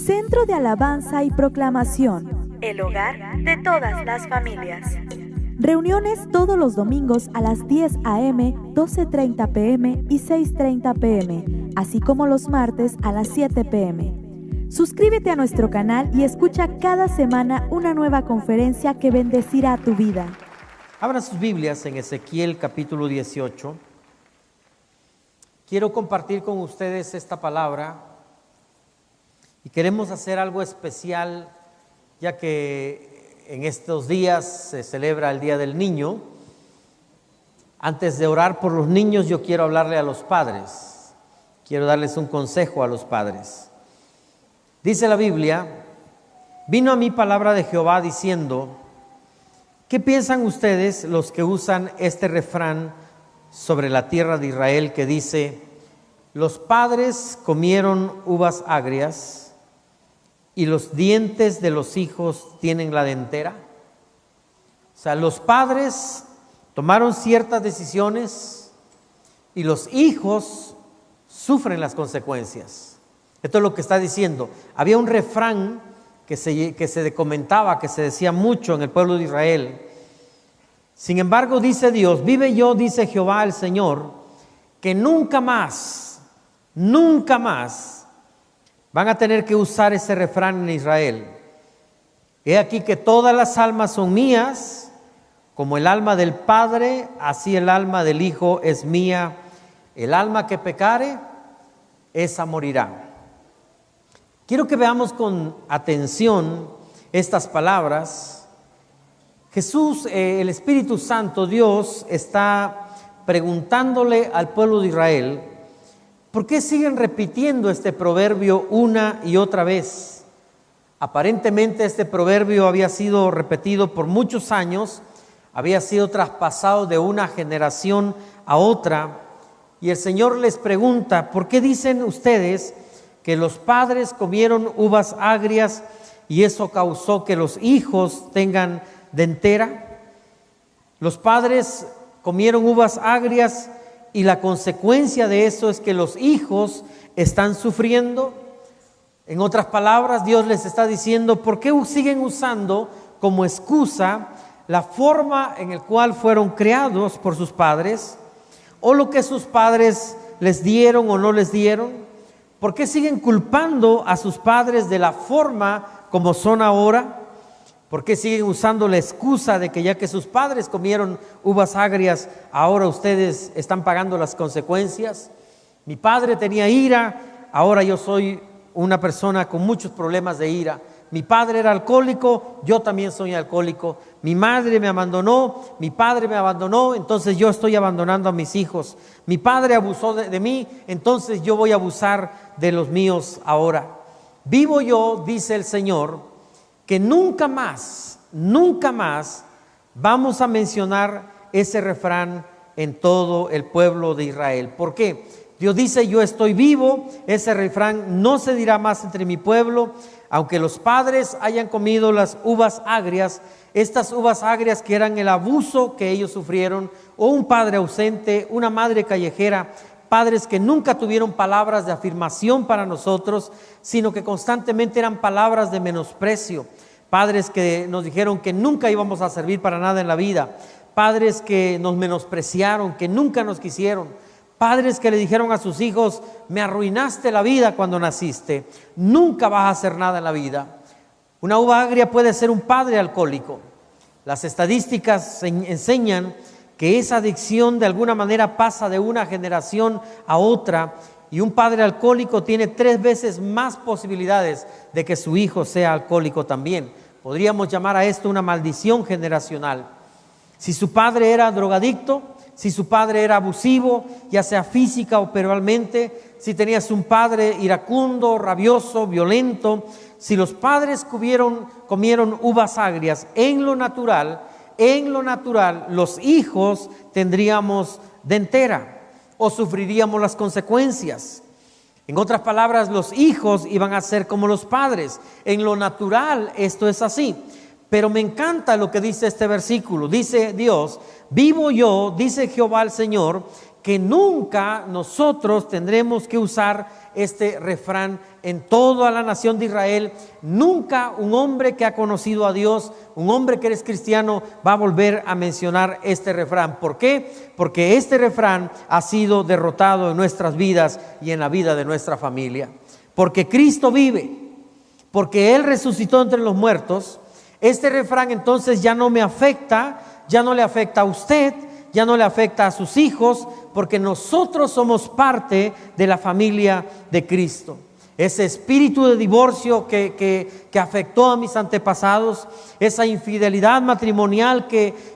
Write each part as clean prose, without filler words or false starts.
Centro de Alabanza y Proclamación. El hogar de todas las familias. Reuniones todos los domingos a las 10 a.m., 12:30 p.m. y 6:30 p.m., así como los martes a las 7 p.m. Suscríbete a nuestro canal y escucha cada semana una nueva conferencia que bendecirá tu vida. Abran sus Biblias en Ezequiel capítulo 18. Quiero compartir con ustedes esta palabra y queremos hacer algo especial, ya que en estos días se celebra el Día del Niño. Antes de orar por los niños, yo quiero hablarle a los padres. Quiero darles un consejo a los padres. Dice la Biblia: vino a mí palabra de Jehová diciendo: ¿qué piensan ustedes los que usan este refrán sobre la tierra de Israel que dice: los padres comieron uvas agrias y los dientes de los hijos tienen la dentera? O sea, los padres tomaron ciertas decisiones y los hijos sufren las consecuencias. Esto es lo que está diciendo. Había un refrán que se comentaba, que se decía mucho en el pueblo de Israel. Sin embargo, dice Dios: vive yo, dice Jehová el Señor, que nunca más van a tener que usar ese refrán en Israel. He aquí que todas las almas son mías, como el alma del Padre, así el alma del Hijo es mía. El alma que pecare, esa morirá. Quiero que veamos con atención estas palabras. Jesús, el Espíritu Santo, Dios, está preguntándole al pueblo de Israel: ¿por qué siguen repitiendo este proverbio una y otra vez? Aparentemente este proverbio había sido repetido por muchos años, había sido traspasado de una generación a otra, y el Señor les pregunta: ¿por qué dicen ustedes que los padres comieron uvas agrias y eso causó que los hijos tengan dentera? Los padres comieron uvas agrias y la consecuencia de eso es que los hijos están sufriendo. En otras palabras, Dios les está diciendo: ¿por qué siguen usando como excusa la forma en la cual fueron creados por sus padres, o lo que sus padres les dieron o no les dieron? ¿Por qué siguen culpando a sus padres de la forma como son ahora? ¿Por qué siguen usando la excusa de que ya que sus padres comieron uvas agrias, ahora ustedes están pagando las consecuencias? Mi padre tenía ira, ahora yo soy una persona con muchos problemas de ira. Mi padre era alcohólico, yo también soy alcohólico. Mi madre me abandonó, mi padre me abandonó, entonces yo estoy abandonando a mis hijos. Mi padre abusó de mí, entonces yo voy a abusar de los míos ahora. Vivo yo, dice el Señor, que nunca más vamos a mencionar ese refrán en todo el pueblo de Israel. ¿Por qué? Dios dice: yo estoy vivo, ese refrán no se dirá más entre mi pueblo. Aunque los padres hayan comido las uvas agrias, estas uvas agrias que eran el abuso que ellos sufrieron, o un padre ausente, una madre callejera, padres que nunca tuvieron palabras de afirmación para nosotros, sino que constantemente eran palabras de menosprecio, padres que nos dijeron que nunca íbamos a servir para nada en la vida, padres que nos menospreciaron, que nunca nos quisieron, padres que le dijeron a sus hijos: me arruinaste la vida cuando naciste, nunca vas a hacer nada en la vida. Una uva agria puede ser un padre alcohólico. Las estadísticas enseñan que esa adicción de alguna manera pasa de una generación a otra, y un padre alcohólico tiene 3 veces más posibilidades de que su hijo sea alcohólico también. Podríamos llamar a esto una maldición generacional. Si su padre era drogadicto, si su padre era abusivo, ya sea física o verbalmente, si tenías un padre iracundo, rabioso, violento, si los padres comieron uvas agrias, en lo natural, los hijos tendríamos dentera o sufriríamos las consecuencias. En otras palabras, los hijos iban a ser como los padres. En lo natural esto es así. Pero me encanta lo que dice este versículo. Dice Dios: vivo yo, dice Jehová el Señor, que nunca nosotros tendremos que usar este refrán en toda la nación de Israel. Nunca un hombre que ha conocido a Dios, un hombre que es cristiano, va a volver a mencionar este refrán. ¿Por qué? Porque este refrán ha sido derrotado en nuestras vidas y en la vida de nuestra familia. Porque Cristo vive, porque Él resucitó entre los muertos. Este refrán entonces ya no me afecta, ya no le afecta a usted, ya no le afecta a sus hijos, porque nosotros somos parte de la familia de Cristo. Ese espíritu de divorcio que afectó a mis antepasados, esa infidelidad matrimonial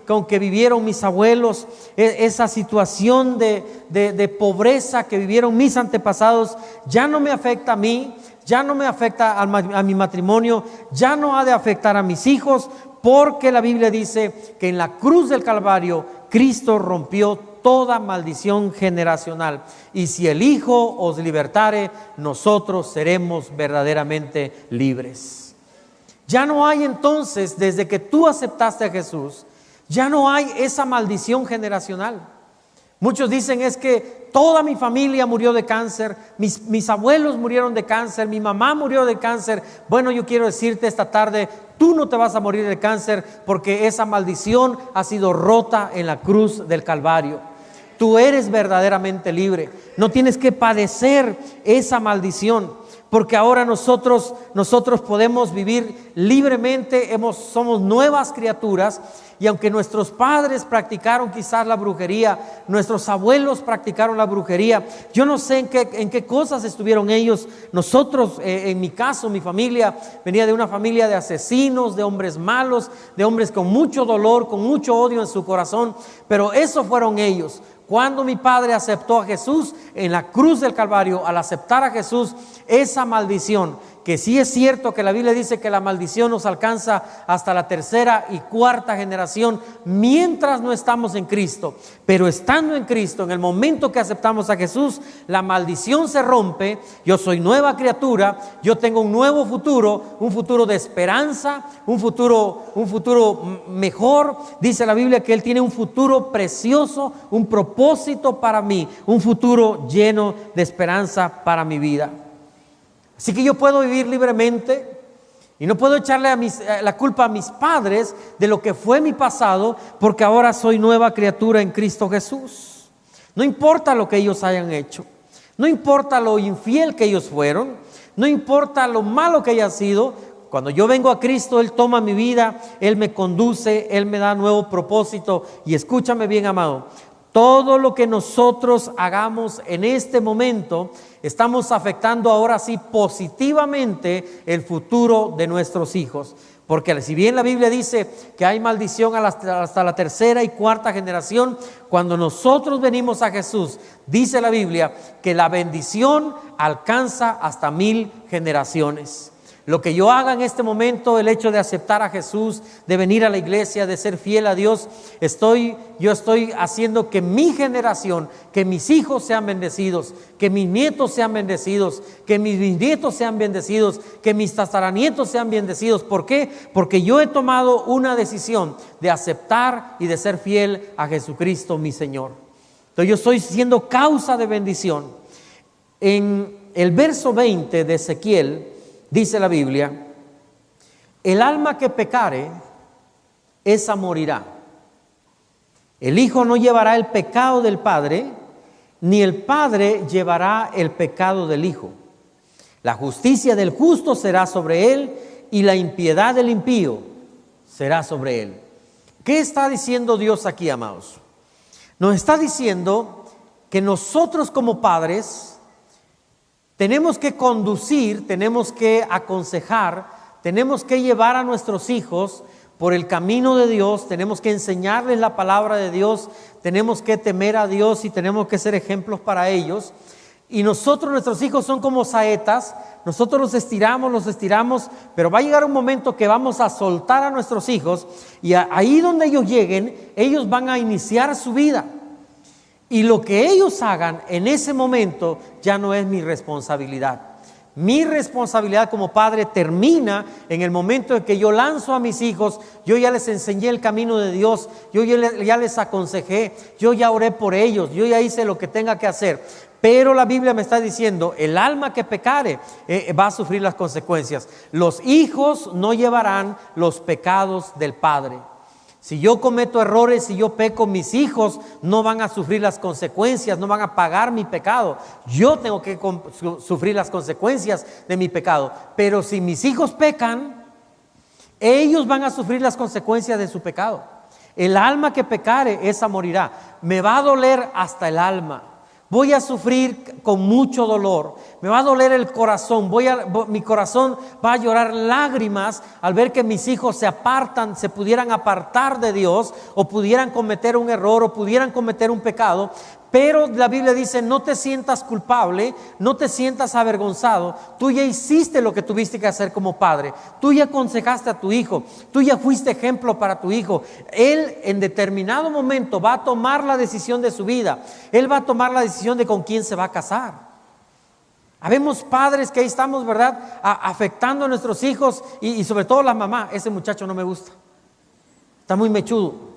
con que vivieron mis abuelos, esa situación de pobreza que vivieron mis antepasados, ya no me afecta a mí, ya no me afecta a mi matrimonio, ya no ha de afectar a mis hijos, porque la Biblia dice que en la cruz del Calvario Cristo rompió toda maldición generacional. Y si el Hijo os libertare, nosotros seremos verdaderamente libres. Ya no hay entonces, desde que tú aceptaste a Jesús, ya no hay esa maldición generacional. Muchos dicen es que toda mi familia murió de cáncer, mis abuelos murieron de cáncer, mi mamá murió de cáncer. Bueno, yo quiero decirte esta tarde, tú no te vas a morir de cáncer, porque esa maldición ha sido rota en la cruz del Calvario. Tú eres verdaderamente libre, no tienes que padecer esa maldición, porque ahora nosotros podemos vivir libremente, somos nuevas criaturas. Y aunque nuestros padres practicaron quizás la brujería, nuestros abuelos practicaron la brujería, yo no sé en qué cosas estuvieron ellos. Nosotros, en mi caso, mi familia venía de una familia de asesinos, de hombres malos, de hombres con mucho dolor, con mucho odio en su corazón, pero eso fueron ellos. Cuando mi padre aceptó a Jesús en la cruz del Calvario, al aceptar a Jesús, esa maldición, que sí es cierto que la Biblia dice que la maldición nos alcanza hasta la tercera y cuarta generación mientras no estamos en Cristo, pero estando en Cristo, en el momento que aceptamos a Jesús, la maldición se rompe. Yo soy nueva criatura, yo tengo un nuevo futuro, un futuro de esperanza, un futuro mejor. Dice la Biblia que Él tiene un futuro precioso, un propósito para mí, un futuro lleno de esperanza para mi vida. Así que yo puedo vivir libremente y no puedo echarle la culpa a mis padres de lo que fue mi pasado, porque ahora soy nueva criatura en Cristo Jesús. No importa lo que ellos hayan hecho, no importa lo infiel que ellos fueron, no importa lo malo que haya sido. Cuando yo vengo a Cristo, Él toma mi vida, Él me conduce, Él me da nuevo propósito. Y escúchame bien, amado, todo lo que nosotros hagamos en este momento, estamos afectando ahora sí positivamente el futuro de nuestros hijos. Porque si bien la Biblia dice que hay maldición hasta la tercera y cuarta generación, cuando nosotros venimos a Jesús, dice la Biblia que la bendición alcanza hasta 1000 generaciones. Lo que yo haga en este momento, el hecho de aceptar a Jesús, de venir a la iglesia, de ser fiel a Dios, yo estoy haciendo que mi generación, que mis hijos sean bendecidos, que mis nietos sean bendecidos, que mis bisnietos sean bendecidos, que mis tataranietos sean bendecidos. ¿Por qué? Porque yo he tomado una decisión de aceptar y de ser fiel a Jesucristo, mi Señor. Entonces yo estoy siendo causa de bendición. En el verso 20 de Ezequiel, dice la Biblia, el alma que pecare, esa morirá. El hijo no llevará el pecado del padre, ni el padre llevará el pecado del hijo. La justicia del justo será sobre él, y la impiedad del impío será sobre él. ¿Qué está diciendo Dios aquí, amados? Nos está diciendo que nosotros como padres tenemos que conducir, tenemos que aconsejar, tenemos que llevar a nuestros hijos por el camino de Dios, tenemos que enseñarles la palabra de Dios, tenemos que temer a Dios y tenemos que ser ejemplos para ellos. Y nuestros hijos son como saetas, nosotros los estiramos, pero va a llegar un momento que vamos a soltar a nuestros hijos y ahí donde ellos lleguen, ellos van a iniciar su vida. Y lo que ellos hagan en ese momento ya no es mi responsabilidad. Mi responsabilidad como padre termina en el momento en que yo lanzo a mis hijos. Yo ya les enseñé el camino de Dios, yo ya les aconsejé, yo ya oré por ellos, yo ya hice lo que tenga que hacer. Pero la Biblia me está diciendo, el alma que pecare va a sufrir las consecuencias. Los hijos no llevarán los pecados del padre. Si yo cometo errores, si yo peco, mis hijos no van a sufrir las consecuencias, no van a pagar mi pecado. Yo tengo que sufrir las consecuencias de mi pecado. Pero si mis hijos pecan, ellos van a sufrir las consecuencias de su pecado. El alma que pecare, esa morirá. Me va a doler hasta el alma. Voy a sufrir con mucho dolor, me va a doler el corazón, mi corazón va a llorar lágrimas al ver que mis hijos se pudieran apartar de Dios, o pudieran cometer un error, o pudieran cometer un pecado. Pero la Biblia dice, no te sientas culpable, no te sientas avergonzado. Tú ya hiciste lo que tuviste que hacer como padre. Tú ya aconsejaste a tu hijo, tú ya fuiste ejemplo para tu hijo. Él en determinado momento va a tomar la decisión de su vida. Él va a tomar la decisión de con quién se va a casar. Habemos padres que ahí estamos, ¿verdad?, afectando a nuestros hijos y sobre todo la mamá. Ese muchacho no me gusta, está muy mechudo.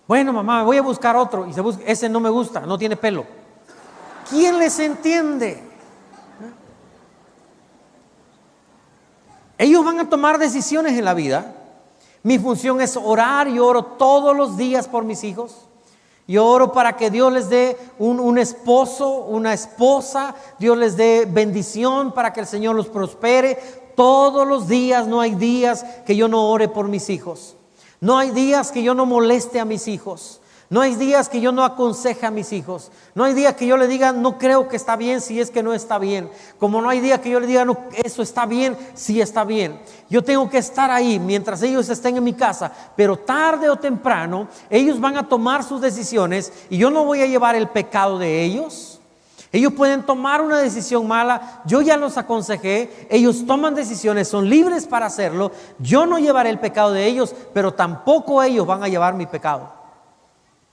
Bueno, mamá, voy a buscar otro. Y ese no me gusta, no tiene pelo. ¿Quién les entiende? Ellos van a tomar decisiones en la vida. Mi función es orar. Yo oro todos los días por mis hijos. Yo oro para que Dios les dé un esposo, una esposa. Dios les dé bendición, para que el Señor los prospere. Todos los días, no hay días que yo no ore por mis hijos. No hay días que yo no moleste a mis hijos. No hay días que yo no aconseje a mis hijos. No hay días que yo le diga, no creo que está bien, si es que no está bien. Como no hay días que yo le diga, no, eso está bien, si está bien. Yo tengo que estar ahí mientras ellos estén en mi casa. Pero tarde o temprano, ellos van a tomar sus decisiones y yo no voy a llevar el pecado de ellos. Ellos pueden tomar una decisión mala, yo ya los aconsejé, ellos toman decisiones, son libres para hacerlo. Yo no llevaré el pecado de ellos, pero tampoco ellos van a llevar mi pecado.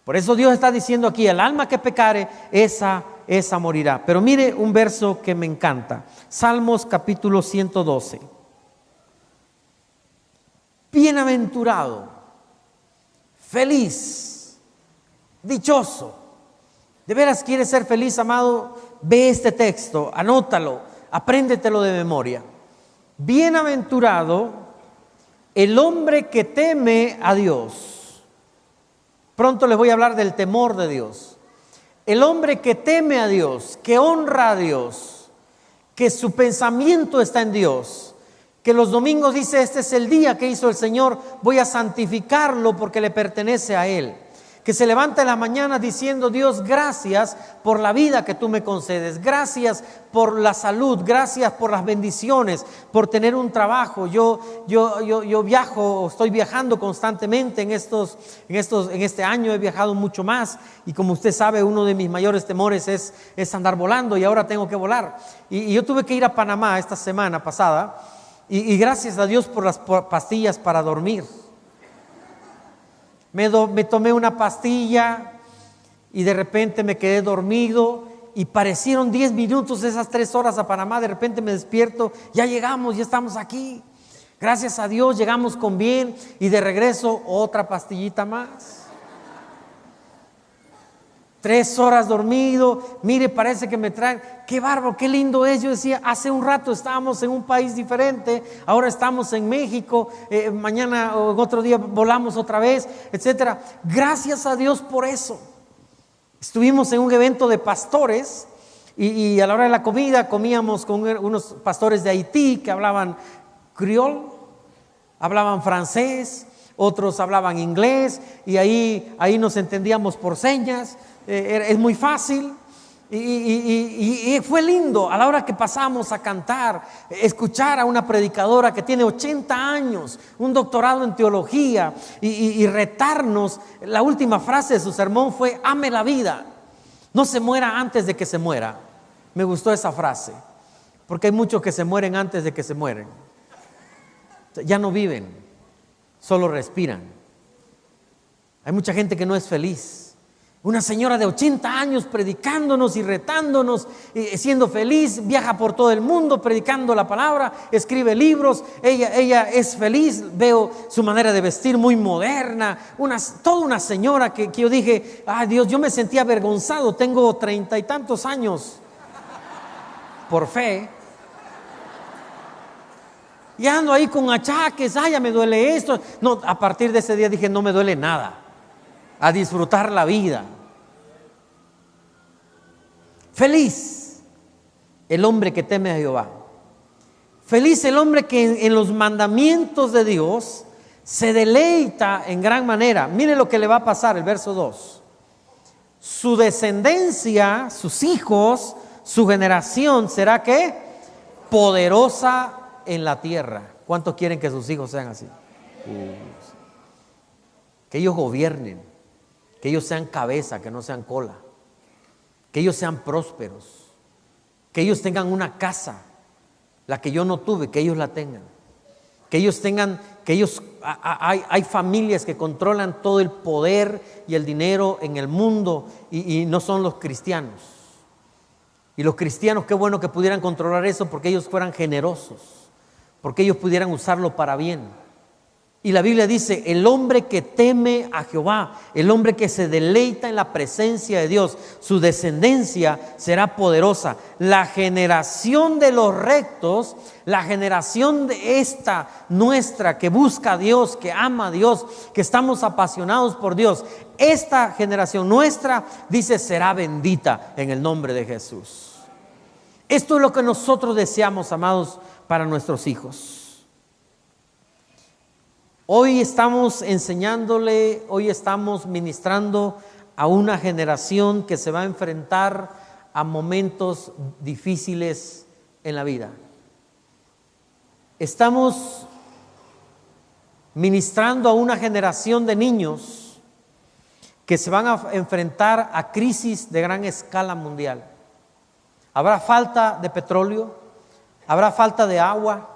Por eso Dios está diciendo aquí, el alma que pecare, esa morirá. Pero mire un verso que me encanta, Salmos capítulo 112. Bienaventurado, feliz, dichoso. ¿De veras quieres ser feliz, amado? Ve este texto, anótalo, apréndetelo de memoria. Bienaventurado el hombre que teme a Dios. Pronto les voy a hablar del temor de Dios. El hombre que teme a Dios, que honra a Dios, que su pensamiento está en Dios, que los domingos dice, este es el día que hizo el Señor, voy a santificarlo porque le pertenece a Él. Que se levanta en la mañana diciendo, Dios, gracias por la vida que tú me concedes, gracias por la salud, gracias por las bendiciones, por tener un trabajo. Yo viajo, estoy viajando constantemente en este año he viajado mucho más, y como usted sabe, uno de mis mayores temores es andar volando, y ahora tengo que volar. Y yo tuve que ir a Panamá esta semana pasada, y gracias a Dios por las pastillas para dormir. Me tomé una pastilla y de repente me quedé dormido y parecieron 10 minutos esas 3 horas a Panamá. De repente me despierto, ya llegamos, ya estamos aquí. Gracias a Dios llegamos con bien, y de regreso otra pastillita más. 3 horas dormido, mire, parece que me traen, qué bárbaro, qué lindo es. Yo decía, hace un rato estábamos en un país diferente, ahora estamos en México, mañana o en otro día volamos otra vez, etcétera. Gracias a Dios por eso. Estuvimos en un evento de pastores y a la hora de la comida comíamos con unos pastores de Haití que hablaban criol, hablaban francés, otros hablaban inglés, y ahí nos entendíamos por señas. Es muy fácil y fue lindo a la hora que pasamos a cantar, escuchar a una predicadora que tiene 80 años, un doctorado en teología, y retarnos. La última frase de su sermón fue: ame la vida, no se muera antes de que se muera. Me gustó esa frase, porque hay muchos que se mueren antes de que se mueren. Ya no viven, solo respiran. Hay mucha gente que no es feliz. Una señora de 80 años predicándonos y retándonos, siendo feliz, viaja por todo el mundo predicando la palabra, escribe libros, ella es feliz, veo su manera de vestir muy moderna, toda una señora que yo dije, ay Dios, yo me sentía avergonzado, tengo 30 y tantos años por fe. Y ando ahí con achaques, ay, ya me duele esto. No, a partir de ese día dije, no me duele nada, a disfrutar la vida. Feliz el hombre que teme a Jehová. Feliz el hombre que en los mandamientos de Dios se deleita en gran manera. Mire lo que le va a pasar, el verso 2. Su descendencia, sus hijos, su generación será ¿qué? Poderosa en la tierra. ¿Cuántos quieren que sus hijos sean así? Que ellos gobiernen, que ellos sean cabeza, que no sean cola, que ellos sean prósperos, que ellos tengan una casa, la que yo no tuve, que ellos la tengan, que ellos tengan, hay familias que controlan todo el poder y el dinero en el mundo y no son los cristianos. Y los cristianos, qué bueno que pudieran controlar eso porque ellos fueran generosos, porque ellos pudieran usarlo para bien. Y la Biblia dice, el hombre que teme a Jehová, el hombre que se deleita en la presencia de Dios, su descendencia será poderosa. La generación de los rectos, la generación de esta nuestra que busca a Dios, que ama a Dios, que estamos apasionados por Dios, esta generación nuestra, dice, será bendita en el nombre de Jesús. Esto es lo que nosotros deseamos, amados, para nuestros hijos. Hoy estamos enseñándole, hoy estamos ministrando a una generación que se va a enfrentar a momentos difíciles en la vida. Estamos ministrando a una generación de niños que se van a enfrentar a crisis de gran escala mundial. Habrá falta de petróleo, habrá falta de agua.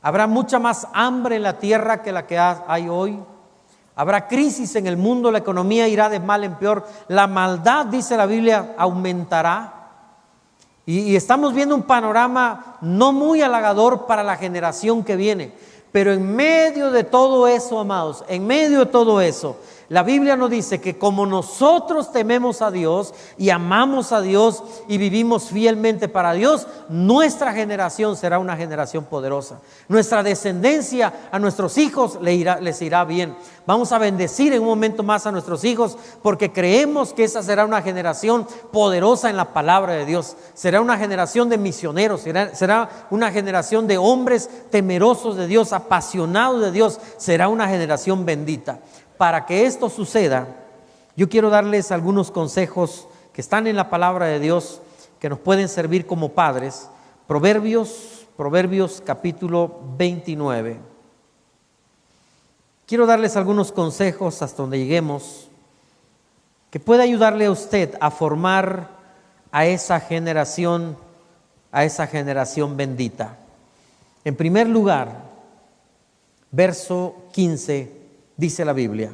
Habrá mucha más hambre en la tierra que la que hay hoy. Habrá crisis en el mundo, la economía irá de mal en peor. La maldad, dice la Biblia, aumentará. Y estamos viendo un panorama no muy halagador para la generación que viene. Pero en medio de todo eso, amados, en medio de todo eso, la Biblia nos dice que como nosotros tememos a Dios y amamos a Dios y vivimos fielmente para Dios, nuestra generación será una generación poderosa. Nuestra descendencia, a nuestros hijos les irá bien. Vamos a bendecir en un momento más a nuestros hijos porque creemos que esa será una generación poderosa en la palabra de Dios. Será una generación de misioneros, será una generación de hombres temerosos de Dios, apasionados de Dios. Será una generación bendita. Para que esto suceda, yo quiero darles algunos consejos que están en la palabra de Dios que nos pueden servir como padres. Proverbios capítulo 29. Quiero darles algunos consejos hasta donde lleguemos que pueda ayudarle a usted a formar a esa generación bendita. En primer lugar, verso 15. Dice la Biblia,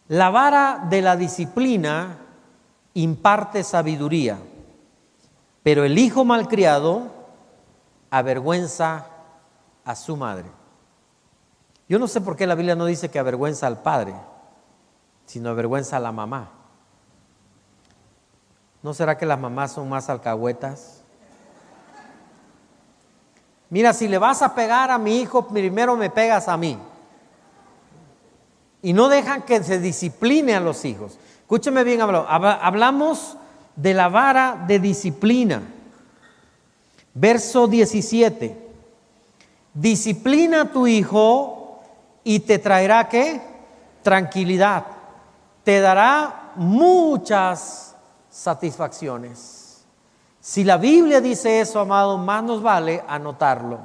la vara de la disciplina imparte sabiduría, pero el hijo malcriado avergüenza a su madre. Yo no sé por qué la Biblia no dice que avergüenza al padre, sino avergüenza a la mamá. ¿No será que las mamás son más alcahuetas? Mira, si le vas a pegar a mi hijo, primero me pegas a mí. Y no dejan que se discipline a los hijos. Escúcheme bien, hablamos de la vara de disciplina. Verso 17. Disciplina a tu hijo y te traerá ¿qué? Tranquilidad. Te dará muchas satisfacciones. Si la Biblia dice eso, amado, más nos vale anotarlo.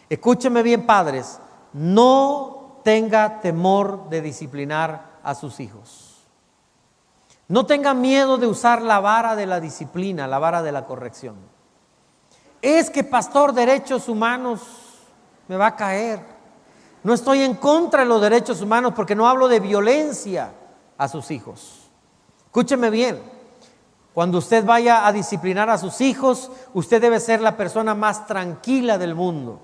Escúcheme bien, padres, no tenga temor de disciplinar a sus hijos. No tenga miedo de usar la vara de la disciplina, la vara de la corrección. Es que, pastor, derechos humanos me va a caer. No estoy en contra de los derechos humanos porque no hablo de violencia, a sus hijos. Escúcheme bien, cuando usted vaya a disciplinar a sus hijos, usted debe ser la persona más tranquila del mundo.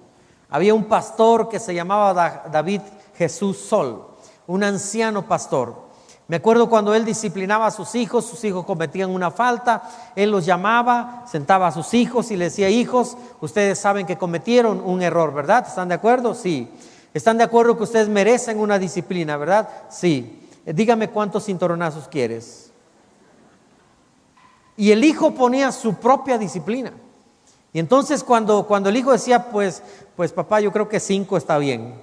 Había un pastor que se llamaba David Jesús Sol, un anciano pastor. Me acuerdo cuando él disciplinaba a sus hijos cometían una falta, él los llamaba, sentaba a sus hijos y les decía: hijos, ustedes saben que cometieron un error, ¿verdad? ¿Están de acuerdo? Sí. ¿Están de acuerdo que ustedes merecen una disciplina, verdad? Sí. Dígame cuántos cinturonazos quieres. Y el hijo ponía su propia disciplina. Y entonces cuando el hijo decía, pues papá, yo creo que 5 está bien.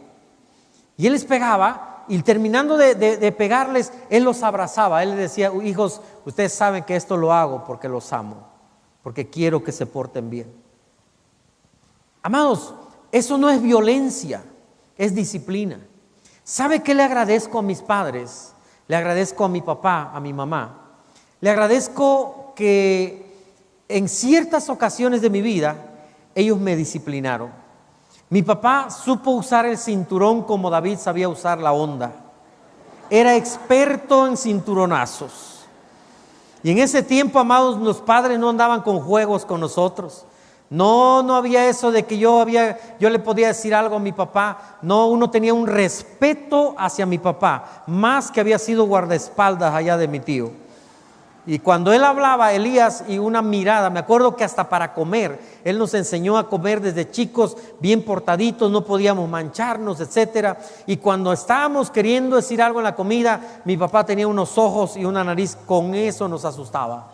Y él les pegaba. Y terminando de pegarles, él los abrazaba. Él les decía: hijos, ustedes saben que esto lo hago porque los amo, porque quiero que se porten bien. Amados, eso no es violencia, es disciplina. ¿Sabe qué le agradezco a mis padres? Le agradezco a mi papá, a mi mamá. Le agradezco que en ciertas ocasiones de mi vida ellos me disciplinaron. Mi papá supo usar el cinturón como David sabía usar la honda. Era experto en cinturonazos. Y en ese tiempo, amados, los padres no andaban con juegos con nosotros. No había eso de que yo le podía decir algo a mi papá. No, uno tenía un respeto hacia mi papá, más que había sido guardaespaldas allá de mi tío. Y cuando él hablaba, Elías, y una mirada, me acuerdo que hasta para comer, él nos enseñó a comer desde chicos, bien portaditos, no podíamos mancharnos, etcétera. Y cuando estábamos queriendo decir algo en la comida, mi papá tenía unos ojos y una nariz, con eso nos asustaba.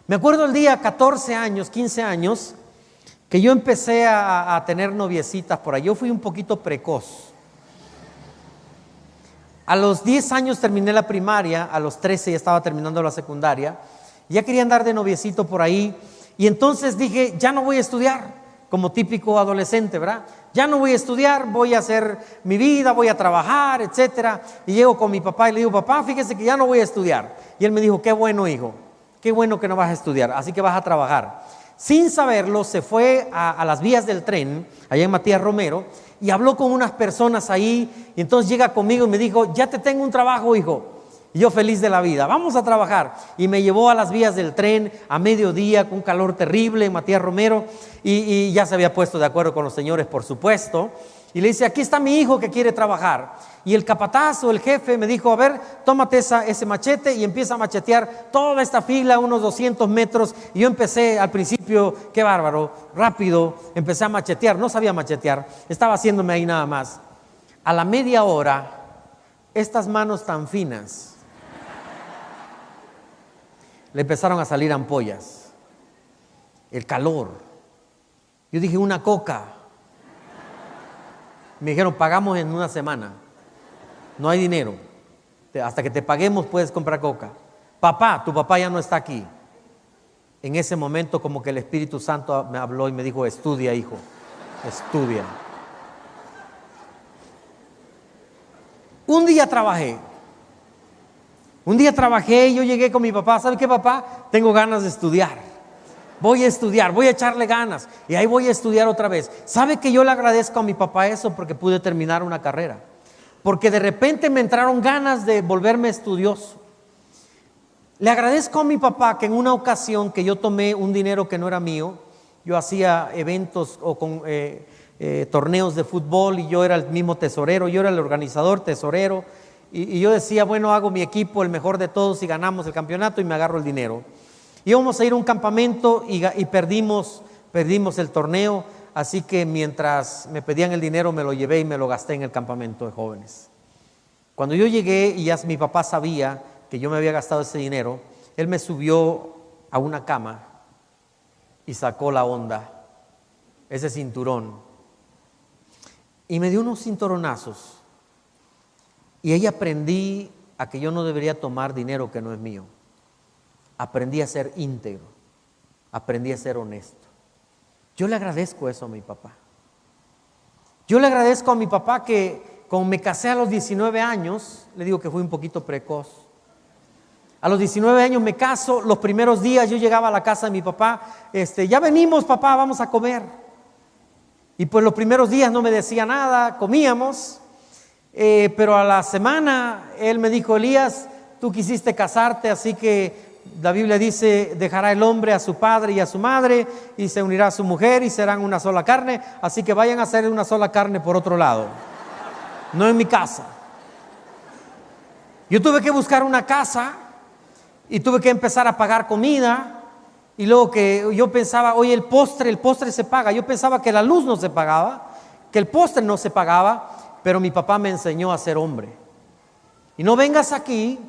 Me acuerdo el día 14 años, 15 años, que yo empecé a tener noviecitas por ahí. Yo fui un poquito precoz. A los 10 años terminé la primaria, a los 13 ya estaba terminando la secundaria, ya quería andar de noviecito por ahí, y entonces dije: ya no voy a estudiar, como típico adolescente, ¿verdad? Ya no voy a estudiar, voy a hacer mi vida, voy a trabajar, etcétera. Y llego con mi papá y le digo: papá, fíjese que ya no voy a estudiar. Y él me dijo: qué bueno, hijo, qué bueno que no vas a estudiar, así que vas a trabajar. Sin saberlo, se fue a las vías del tren, allá en Matías Romero, y habló con unas personas ahí, y entonces llega conmigo y me dijo: ya te tengo un trabajo, hijo. Y yo feliz de la vida, vamos a trabajar. Y me llevó a las vías del tren a mediodía, con un calor terrible en Matías Romero, y ya se había puesto de acuerdo con los señores, por supuesto. Y le dice: aquí está mi hijo que quiere trabajar. Y el capataz o el jefe me dijo: a ver, tómate ese machete, y empieza a machetear toda esta fila, unos 200 metros. Y yo empecé al principio, qué bárbaro, rápido, empecé a machetear. No sabía machetear, estaba haciéndome ahí nada más. A la media hora, estas manos tan finas le empezaron a salir ampollas. El calor. Yo dije: una coca. Me dijeron: pagamos en una semana. No hay dinero. Hasta que te paguemos puedes comprar coca. Papá, tu papá ya no está aquí. En ese momento como que el Espíritu Santo me habló y me dijo: estudia, hijo, estudia. Un día trabajé y yo llegué con mi papá. ¿Sabe qué, papá? Tengo ganas de estudiar. Voy a estudiar, voy a echarle ganas. Y ahí voy a estudiar otra vez. ¿Sabe que yo le agradezco a mi papá eso? Porque pude terminar una carrera. Porque de repente me entraron ganas de volverme estudioso. Le agradezco a mi papá que en una ocasión que yo tomé un dinero que no era mío, yo hacía eventos o con torneos de fútbol, y yo era el mismo tesorero, yo era el organizador, tesorero, y yo decía: bueno, hago mi equipo el mejor de todos y ganamos el campeonato y me agarro el dinero. Íbamos a ir a un campamento y perdimos el torneo. Así que mientras me pedían el dinero, me lo llevé y me lo gasté en el campamento de jóvenes. Cuando yo llegué y ya mi papá sabía que yo me había gastado ese dinero, él me subió a una cama y sacó la honda, ese cinturón, y me dio unos cinturonazos. Y ahí aprendí a que yo no debería tomar dinero que no es mío. Aprendí a ser íntegro, aprendí a ser honesto. Yo le agradezco eso a mi papá. Yo le agradezco a mi papá que, como me casé a los 19 años, le digo que fui un poquito precoz. A los 19 años me caso. Los primeros días yo llegaba a la casa de mi papá: ya venimos, papá, vamos a comer. Y pues los primeros días no me decía nada, comíamos. Pero a la semana él me dijo: Elías, tú quisiste casarte, así que la Biblia dice: dejará el hombre a su padre y a su madre y se unirá a su mujer y serán una sola carne, así que vayan a ser una sola carne por otro lado, no en mi casa. Yo tuve que buscar una casa y tuve que empezar a pagar comida, y luego que yo pensaba: oye, el postre se paga. Yo pensaba que la luz no se pagaba, que el postre no se pagaba, pero mi papá me enseñó a ser hombre. Y no vengas aquí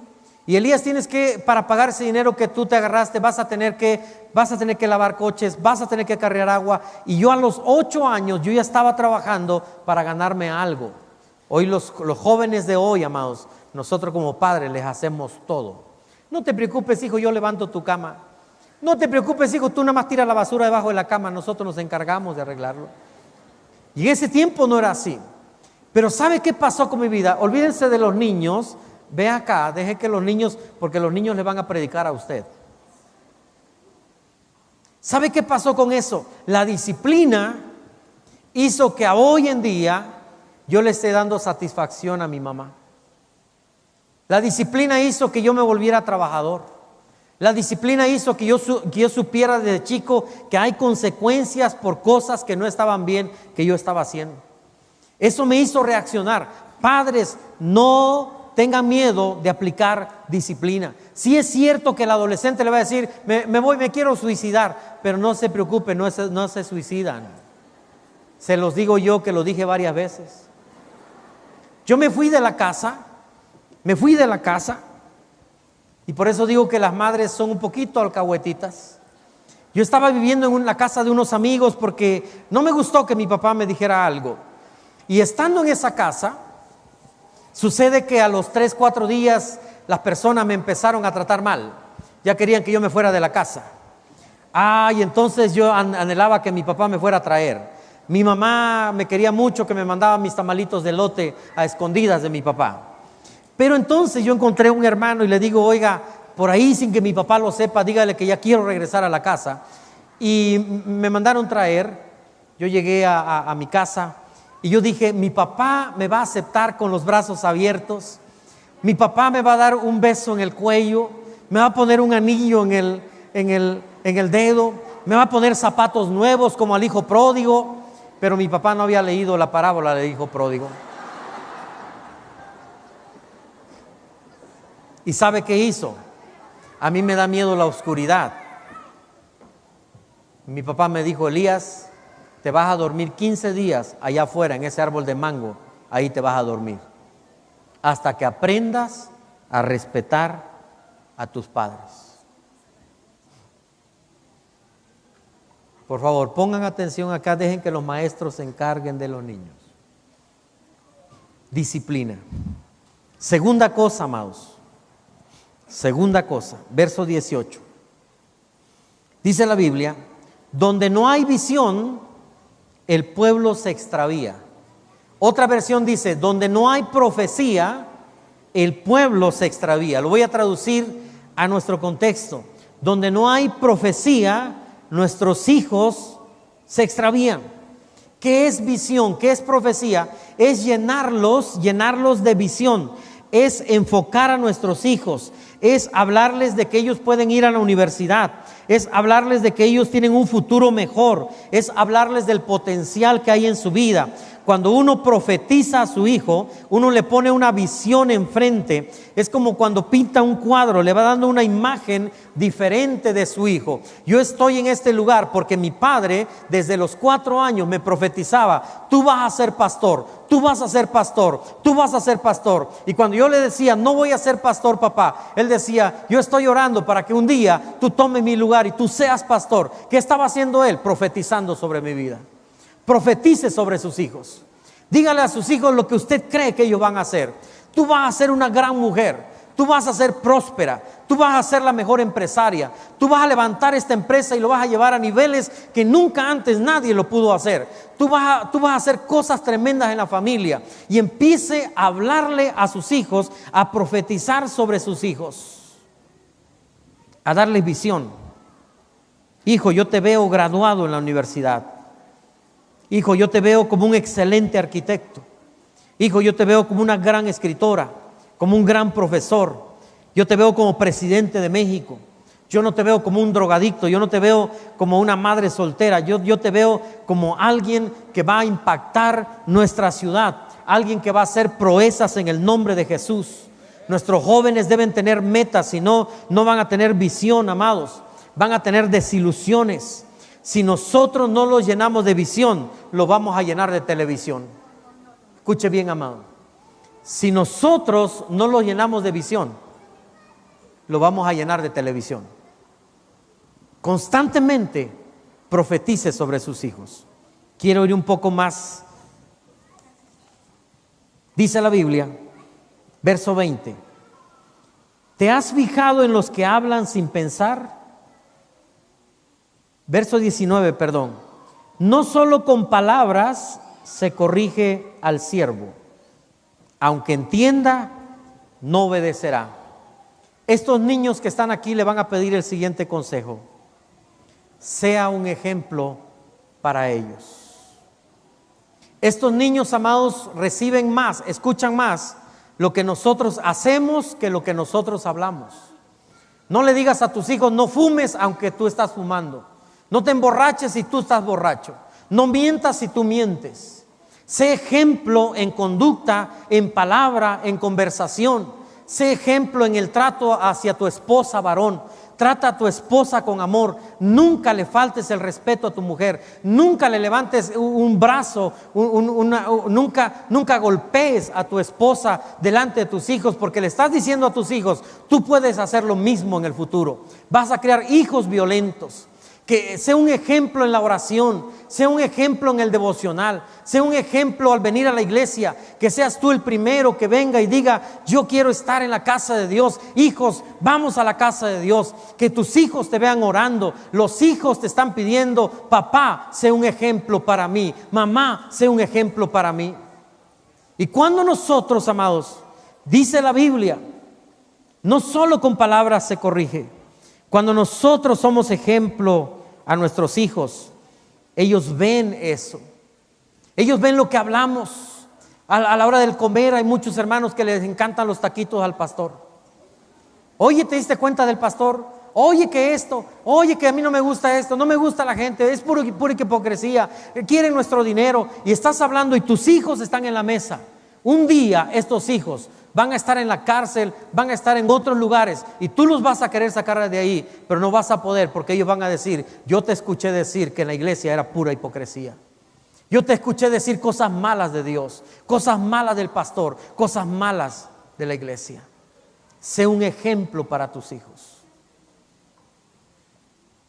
y Elías, tienes que, para pagar ese dinero que tú te agarraste, vas a tener que lavar coches, vas a tener que cargar agua. Y yo a los 8 años yo ya estaba trabajando para ganarme algo. Hoy los jóvenes de hoy, amados, nosotros como padres les hacemos todo. No te preocupes, hijo, yo levanto tu cama. No te preocupes, hijo, tú nada más tiras la basura debajo de la cama, nosotros nos encargamos de arreglarlo. Y en ese tiempo no era así. Pero ¿sabe qué pasó con mi vida? Olvídense de los niños. Ve acá, deje que los niños, porque los niños le van a predicar a usted. ¿Sabe qué pasó con eso? La disciplina hizo que hoy en día yo le esté dando satisfacción a mi mamá. La disciplina hizo que yo me volviera trabajador. La disciplina hizo que yo supiera desde chico que hay consecuencias por cosas que no estaban bien, que yo estaba haciendo. Eso me hizo reaccionar. Padres, no tengan miedo de aplicar disciplina. Sí es cierto que el adolescente le va a decir: me quiero suicidar, pero no se preocupe, no se suicidan. Se los digo yo, que lo dije varias veces. Yo me fui de la casa, y por eso digo que las madres son un poquito alcahuetitas. Yo estaba viviendo en la casa de unos amigos porque no me gustó que mi papá me dijera algo. Y estando en esa casa, sucede que a los 3-4 días las personas me empezaron a tratar mal. Ya querían que yo me fuera de la casa. Y entonces yo anhelaba que mi papá me fuera a traer. Mi mamá me quería mucho, que me mandaba mis tamalitos de elote a escondidas de mi papá. Pero entonces yo encontré un hermano y le digo: oiga, por ahí, sin que mi papá lo sepa, dígale que ya quiero regresar a la casa. Y me mandaron traer. Yo llegué a mi casa y yo dije: mi papá me va a aceptar con los brazos abiertos. Mi papá me va a dar un beso en el cuello, me va a poner un anillo en el dedo, me va a poner zapatos nuevos como al hijo pródigo. Pero mi papá no había leído la parábola del hijo pródigo. ¿Y sabe qué hizo? A mí me da miedo la oscuridad. Mi papá me dijo: Elías, te vas a dormir 15 días allá afuera en ese árbol de mango. Ahí te vas a dormir hasta que aprendas a respetar a tus padres. Por favor, pongan atención acá, dejen que los maestros se encarguen de los niños. Disciplina. Segunda cosa, amados. Segunda cosa, verso 18. Dice la Biblia: donde no hay visión, el pueblo se extravía. Otra versión dice: donde no hay profecía, el pueblo se extravía. Lo voy a traducir a nuestro contexto. Donde no hay profecía, nuestros hijos se extravían. ¿Qué es visión? ¿Qué es profecía? Es llenarlos de visión. Es enfocar a nuestros hijos. Es hablarles de que ellos pueden ir a la universidad. Es hablarles de que ellos tienen un futuro mejor. Es hablarles del potencial que hay en su vida. Cuando uno profetiza a su hijo, uno le pone una visión enfrente. Es como cuando pinta un cuadro, le va dando una imagen diferente de su hijo. Yo estoy en este lugar porque mi padre desde los 4 años me profetizaba: tú vas a ser pastor, tú vas a ser pastor, tú vas a ser pastor. Y cuando yo le decía: no voy a ser pastor, papá, él decía: yo estoy orando para que un día tú tomes mi lugar y tú seas pastor. ¿Qué estaba haciendo él? Profetizando sobre mi vida. Profetice sobre sus hijos. Dígale a sus hijos lo que usted cree que ellos van a hacer. Tú vas a ser una gran mujer. Tú vas a ser próspera. Tú vas a ser la mejor empresaria. Tú vas a levantar esta empresa y lo vas a llevar a niveles que nunca antes nadie lo pudo hacer. Tú vas a hacer cosas tremendas en la familia. Y empiece a hablarle a sus hijos, a profetizar sobre sus hijos, a darles visión. Hijo, yo te veo graduado en la universidad. Hijo, yo te veo como un excelente arquitecto. Hijo, yo te veo como una gran escritora, como un gran profesor. Yo te veo como presidente de México. Yo no te veo como un drogadicto, yo no te veo como una madre soltera, yo te veo como alguien que va a impactar nuestra ciudad, alguien que va a hacer proezas en el nombre de Jesús. Nuestros jóvenes deben tener metas, si no, no van a tener visión, amados, van a tener desilusiones. Si nosotros no los llenamos de visión, los vamos a llenar de televisión. Escuche bien, amado. Si nosotros no los llenamos de visión, lo vamos a llenar de televisión. Constantemente profetice sobre sus hijos. Quiero ir un poco más. Dice la Biblia, verso 20: ¿te has fijado en los que hablan sin pensar? Verso 19, perdón. No solo con palabras se corrige al siervo, aunque entienda, no obedecerá. Estos niños que están aquí le van a pedir el siguiente consejo: sea un ejemplo para ellos. Estos niños, amados, reciben más, escuchan más lo que nosotros hacemos que lo que nosotros hablamos. No le digas a tus hijos: no fumes aunque tú estás fumando. No te emborraches si tú estás borracho. No mientas si tú mientes. Sé ejemplo en conducta, en palabra, en conversación. Sé ejemplo en el trato hacia tu esposa, varón. Trata a tu esposa con amor. Nunca le faltes el respeto a tu mujer. Nunca le levantes un brazo. Nunca golpees a tu esposa delante de tus hijos, porque le estás diciendo a tus hijos: tú puedes hacer lo mismo en el futuro. Vas a crear hijos violentos. Que sea un ejemplo en la oración, sea un ejemplo en el devocional, sea un ejemplo al venir a la iglesia, que seas tú el primero que venga y diga: yo quiero estar en la casa de Dios. Hijos, vamos a la casa de Dios. Que tus hijos te vean orando. Los hijos te están pidiendo: papá, sé un ejemplo para mí. Mamá, sé un ejemplo para mí. Y cuando nosotros, amados, dice la Biblia, no solo con palabras se corrige. Cuando nosotros somos ejemplo a nuestros hijos, ellos ven eso. Ellos ven lo que hablamos. A la hora del comer hay muchos hermanos que les encantan los taquitos al pastor. Oye, ¿te diste cuenta del pastor? Oye, que esto, oye, que a mí no me gusta esto, no me gusta la gente, es pura hipocresía, quieren nuestro dinero. Y estás hablando y tus hijos están en la mesa. Un día estos hijos van a estar en la cárcel, van a estar en otros lugares, y tú los vas a querer sacar de ahí, pero no vas a poder, porque ellos van a decir: yo te escuché decir que en la iglesia era pura hipocresía. Yo te escuché decir cosas malas de Dios, cosas malas del pastor, cosas malas de la iglesia. Sé un ejemplo para tus hijos.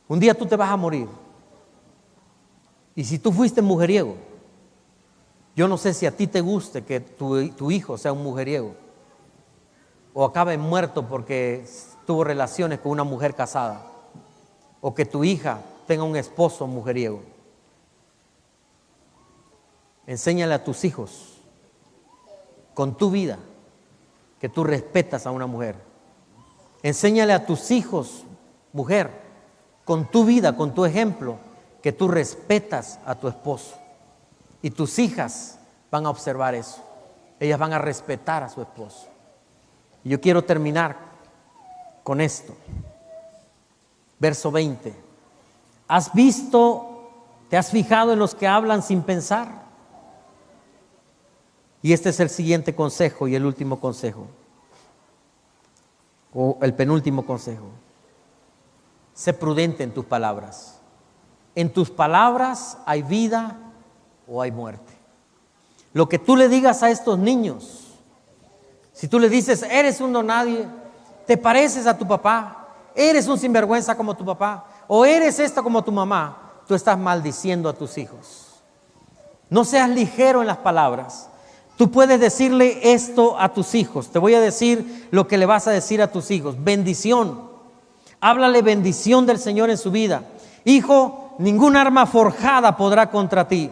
Un día tú te vas a morir, y si tú fuiste mujeriego, yo no sé si a ti te guste que tu hijo sea un mujeriego, o acabe muerto porque tuvo relaciones con una mujer casada, o que tu hija tenga un esposo mujeriego. Enséñale a tus hijos con tu vida que tú respetas a una mujer. Enséñale a tus hijos, mujer, con tu vida, con tu ejemplo, que tú respetas a tu esposo. Y tus hijas van a observar eso. Ellas van a respetar a su esposo. Y yo quiero terminar con esto. Verso 20. ¿Has visto, te has fijado en los que hablan sin pensar? Y este es el siguiente consejo y el último consejo. O el penúltimo consejo. Sé prudente en tus palabras. En tus palabras hay vida o hay muerte. Lo que tú le digas a estos niños, si tú le dices: eres un don nadie, te pareces a tu papá, eres un sinvergüenza como tu papá, o eres esto como tu mamá, tú estás maldiciendo a tus hijos. No seas ligero en las palabras. Tú puedes decirle esto a tus hijos. Te voy a decir lo que le vas a decir a tus hijos: bendición. Háblale bendición del Señor en su vida. Hijo, ninguna arma forjada podrá contra ti.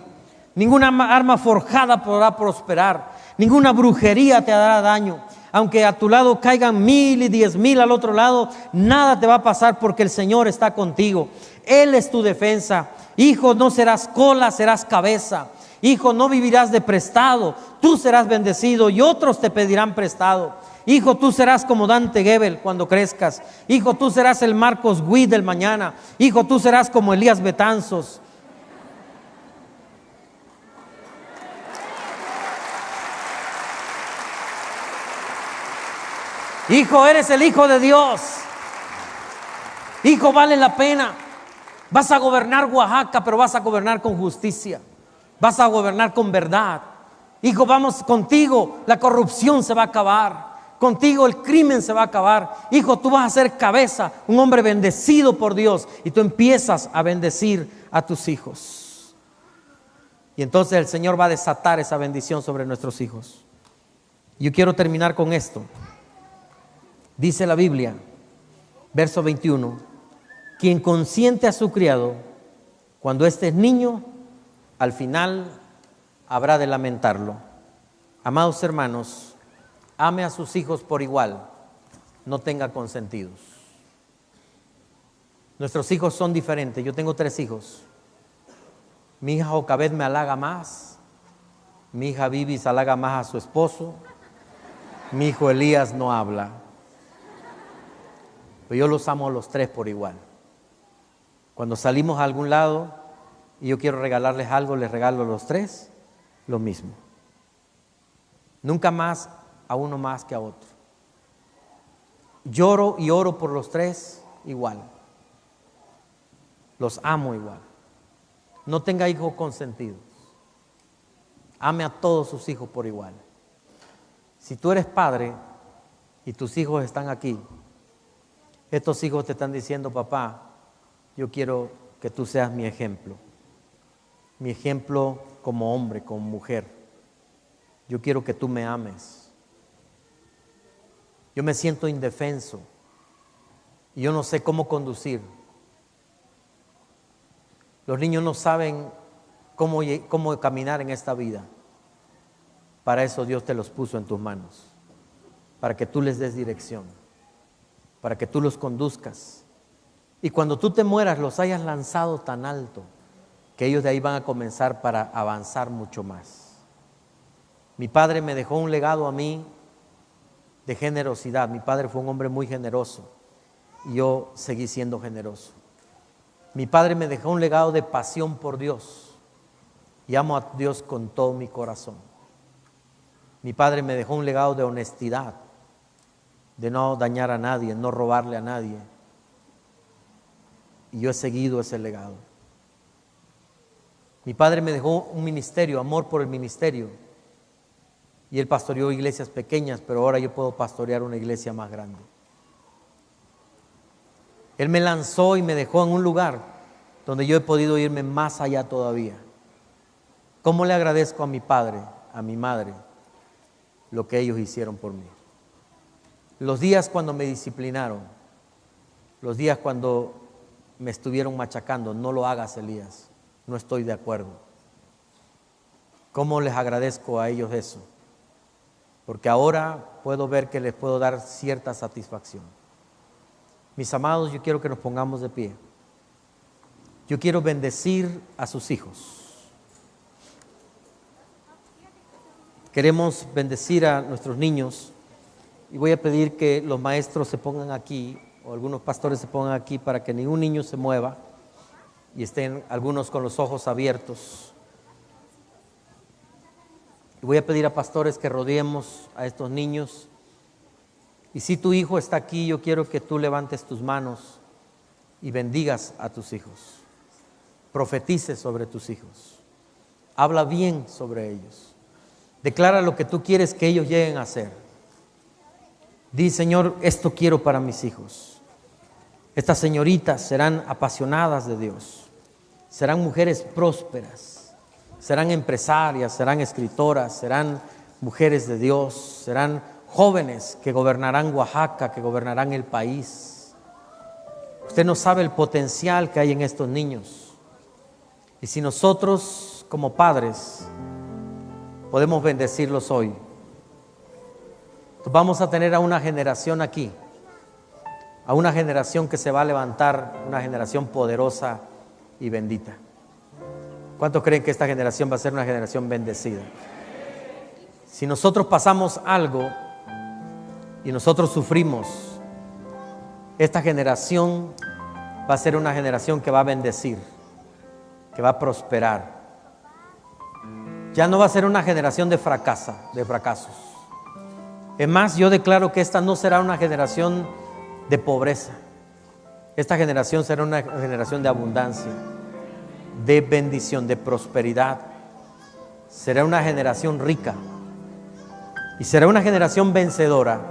Ninguna arma forjada podrá prosperar. Ninguna brujería te hará daño. Aunque a tu lado caigan 1000 y 10,000 al otro lado, nada te va a pasar, porque el Señor está contigo. Él es tu defensa. Hijo, no serás cola, serás cabeza. Hijo, no vivirás de prestado, tú serás bendecido y otros te pedirán prestado. Hijo, tú serás como Dante Gebel cuando crezcas. Hijo, tú serás el Marcos Witt del mañana. Hijo, tú serás como Elías Betanzos. Hijo, eres el Hijo de Dios. Hijo, vale la pena. Vas a gobernar Oaxaca, pero vas a gobernar con justicia. Vas a gobernar con verdad. Hijo, vamos contigo. La corrupción se va a acabar. Contigo el crimen se va a acabar. Hijo, tú vas a ser cabeza, un hombre bendecido por Dios. Y tú empiezas a bendecir a tus hijos. Y entonces el Señor va a desatar esa bendición sobre nuestros hijos. Yo quiero terminar con esto. Dice la Biblia, verso 21, quien consiente a su criado, cuando éste es niño, al final habrá de lamentarlo. Amados hermanos, ame a sus hijos por igual, no tenga consentidos. Nuestros hijos son diferentes. Yo tengo 3 hijos. Mi hija Jocabet me halaga más, mi hija Vivis halaga más a su esposo, mi hijo Elías no habla. Pero yo los amo a los 3 por igual. Cuando salimos a algún lado y yo quiero regalarles algo, les regalo a los 3 lo mismo. Nunca más a uno más que a otro. Lloro y oro por los 3 igual. Los amo igual. No tenga hijos consentidos. Ame a todos sus hijos por igual. Si tú eres padre y tus hijos están aquí, estos hijos te están diciendo, papá, yo quiero que tú seas mi ejemplo como hombre, como mujer. Yo quiero que tú me ames. Yo me siento indefenso y yo no sé cómo conducir. Los niños no saben cómo caminar en esta vida. Para eso Dios te los puso en tus manos, para que tú les des dirección, para que tú los conduzcas. Y cuando tú te mueras, los hayas lanzado tan alto que ellos de ahí van a comenzar para avanzar mucho más. Mi padre me dejó un legado a mí de generosidad. Mi padre fue un hombre muy generoso y yo seguí siendo generoso. Mi padre me dejó un legado de pasión por Dios y amo a Dios con todo mi corazón. Mi padre me dejó un legado de honestidad, de no dañar a nadie, no robarle a nadie. Y yo he seguido ese legado. Mi padre me dejó un ministerio, amor por el ministerio. Y él pastoreó iglesias pequeñas, pero ahora yo puedo pastorear una iglesia más grande. Él me lanzó y me dejó en un lugar donde yo he podido irme más allá todavía. ¿Cómo le agradezco a mi padre, a mi madre, lo que ellos hicieron por mí? Los días cuando me disciplinaron, los días cuando me estuvieron machacando, no lo hagas, Elías, no estoy de acuerdo. ¿Cómo les agradezco a ellos eso? Porque ahora puedo ver que les puedo dar cierta satisfacción. Mis amados, yo quiero que nos pongamos de pie. Yo quiero bendecir a sus hijos. Queremos bendecir a nuestros niños y voy a pedir que los maestros se pongan aquí o algunos pastores se pongan aquí para que ningún niño se mueva y estén algunos con los ojos abiertos. Y voy a pedir a pastores que rodeemos a estos niños. Y si tu hijo está aquí, yo quiero que tú levantes tus manos y bendigas a tus hijos. Profetices sobre tus hijos. Habla bien sobre ellos. Declara lo que tú quieres que ellos lleguen a hacer. Di, Señor, esto quiero para mis hijos. Estas señoritas serán apasionadas de Dios. Serán mujeres prósperas. Serán empresarias, serán escritoras, serán mujeres de Dios, serán jóvenes que gobernarán Oaxaca, que gobernarán el país. Usted no sabe el potencial que hay en estos niños. Y si nosotros como padres podemos bendecirlos hoy, vamos a tener a una generación aquí, a una generación que se va a levantar, una generación poderosa y bendita. ¿Cuántos creen que esta generación va a ser una generación bendecida? Si nosotros pasamos algo y nosotros sufrimos, esta generación va a ser una generación que va a bendecir, que va a prosperar. Ya no va a ser una generación de fracasos. Es más, yo declaro que esta no será una generación de pobreza. Esta generación será una generación de abundancia, de bendición, de prosperidad. Será una generación rica y será una generación vencedora.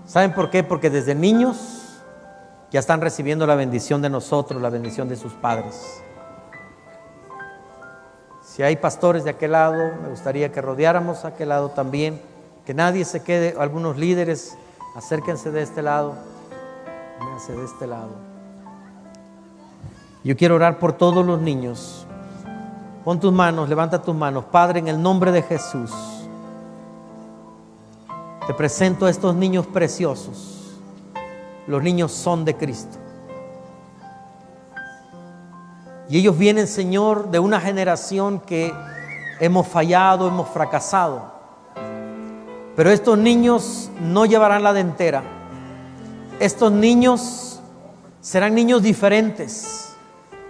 ¿Saben por qué? Porque desde niños ya están recibiendo la bendición de nosotros, la bendición de sus padres. Si hay pastores de aquel lado, me gustaría que rodeáramos a aquel lado también, que nadie se quede. Algunos líderes, acérquense de este lado, véanse de este lado. Yo quiero orar por todos los niños. Pon tus manos, levanta tus manos. Padre, en el nombre de Jesús, te presento a estos niños preciosos. Los niños son de Cristo. Y ellos vienen, Señor, de una generación que hemos fallado, hemos fracasado. Pero estos niños no llevarán la delantera. Estos niños serán niños diferentes.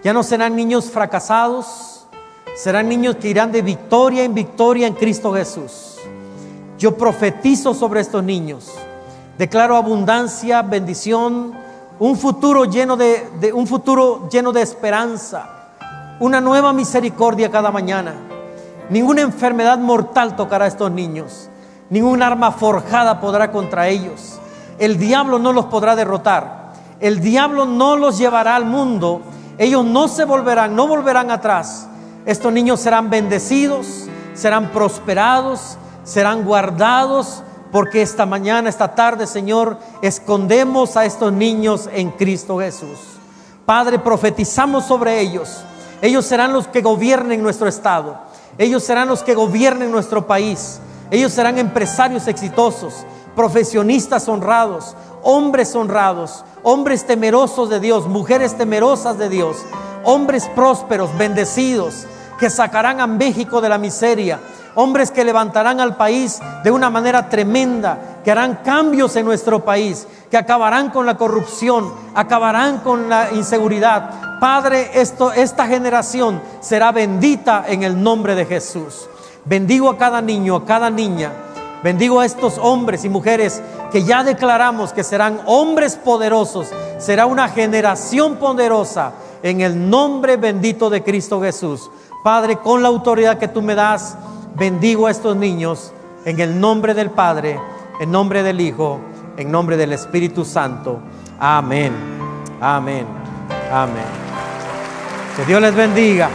Ya no serán niños fracasados. Serán niños que irán de victoria en victoria en Cristo Jesús. Yo profetizo sobre estos niños. Declaro abundancia, bendición, un futuro lleno de esperanza, una nueva misericordia cada mañana. Ninguna enfermedad mortal tocará a estos niños. Ningún arma forjada podrá contra ellos. El diablo no los podrá derrotar. El diablo no los llevará al mundo. Ellos no volverán atrás. Estos niños serán bendecidos, serán prosperados, serán guardados. Porque esta mañana, esta tarde, Señor, escondemos a estos niños en Cristo Jesús. Padre, profetizamos sobre ellos. Ellos serán los que gobiernen nuestro estado. Ellos serán los que gobiernen nuestro país. Ellos serán empresarios exitosos, profesionistas honrados, hombres honrados, hombres temerosos de Dios, mujeres temerosas de Dios, hombres prósperos, bendecidos, que sacarán a México de la miseria. Hombres que levantarán al país de una manera tremenda, que harán cambios en nuestro país, que acabarán con la corrupción, acabarán con la inseguridad. Padre, esta generación será bendita en el nombre de Jesús. Bendigo a cada niño, a cada niña. Bendigo a estos hombres y mujeres que ya declaramos que serán hombres poderosos. Será una generación poderosa en el nombre bendito de Cristo Jesús. Padre, con la autoridad que tú me das, bendigo a estos niños en el nombre del Padre, en nombre del Hijo, en nombre del Espíritu Santo. Amén, amén, amén. Que Dios les bendiga,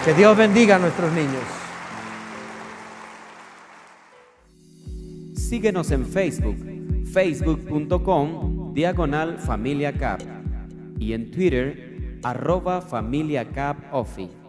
que Dios bendiga a nuestros niños. Síguenos en Facebook, facebook.com/FamiliaCap y en Twitter @FamiliaCapOffi.